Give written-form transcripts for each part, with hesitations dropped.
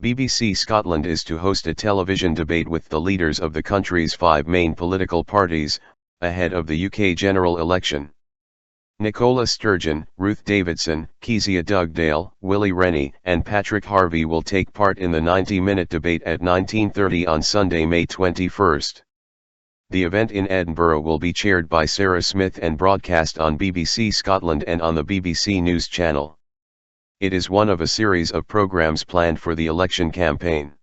BBC Scotland is to host a television debate with the leaders of the country's 5 main political parties, ahead of the UK general election. Nicola Sturgeon, Ruth Davidson, Kezia Dugdale, Willie Rennie and Patrick Harvie will take part in the 90-minute debate at 19:30 on Sunday, May 21. The event in Edinburgh will be chaired by Sarah Smith and broadcast on BBC Scotland and on the BBC News Channel. It is one of a series of programmes planned for the election campaign.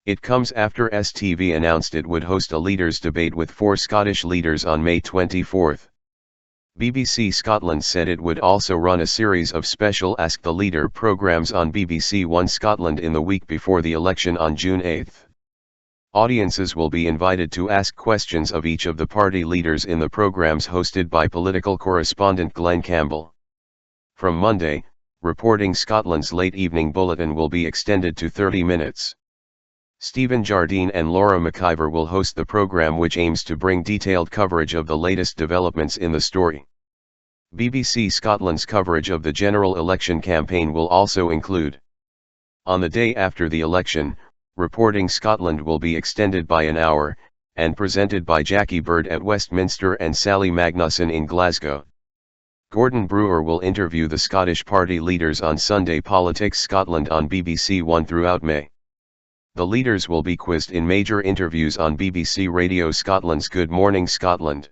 It comes after STV announced it would host a leaders' debate with 4 Scottish leaders on May 24. BBC Scotland said it would also run a series of special Ask the Leader programmes on BBC One Scotland in the week before the election on June 8. Audiences will be invited to ask questions of each of the party leaders in the programmes hosted by political correspondent Glenn Campbell. From Monday, Reporting Scotland's late evening bulletin will be extended to 30 minutes. Stephen Jardine and Laura McIver will host the programme, which aims to bring detailed coverage of the latest developments in the story. BBC Scotland's coverage of the general election campaign will also include: on the day after the election, Reporting Scotland will be extended by an hour, and presented by Jackie Bird at Westminster and Sally Magnuson in Glasgow. Gordon Brewer will interview the Scottish party leaders on Sunday Politics Scotland on BBC One throughout May. The leaders will be quizzed in major interviews on BBC Radio Scotland's Good Morning Scotland.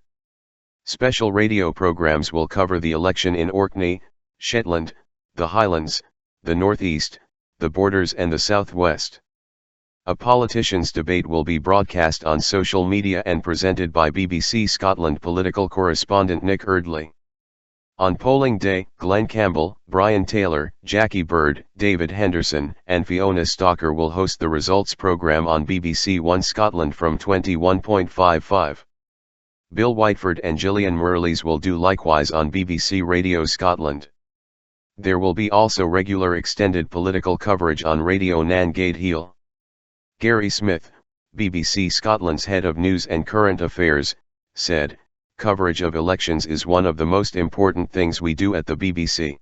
Special radio programmes will cover the election in Orkney, Shetland, the Highlands, the North East, the Borders and the South West. A politicians' debate will be broadcast on social media and presented by BBC Scotland political correspondent Nick Eardley. On polling day, Glenn Campbell, Brian Taylor, Jackie Bird, David Henderson and Fiona Stalker will host the results programme on BBC One Scotland from 21.55. Bill Whiteford and Gillian Murleys will do likewise on BBC Radio Scotland. There will be also regular extended political coverage on Radio Nan Gade-Heel. Gary Smith, BBC Scotland's head of news and current affairs, said, "Coverage of elections is one of the most important things we do at the BBC.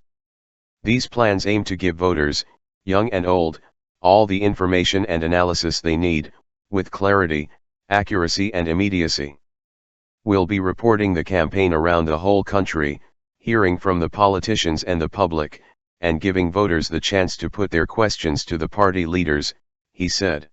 These plans aim to give voters, young and old, all the information and analysis they need, with clarity, accuracy and immediacy. We'll be reporting the campaign around the whole country, hearing from the politicians and the public, and giving voters the chance to put their questions to the party leaders," he said.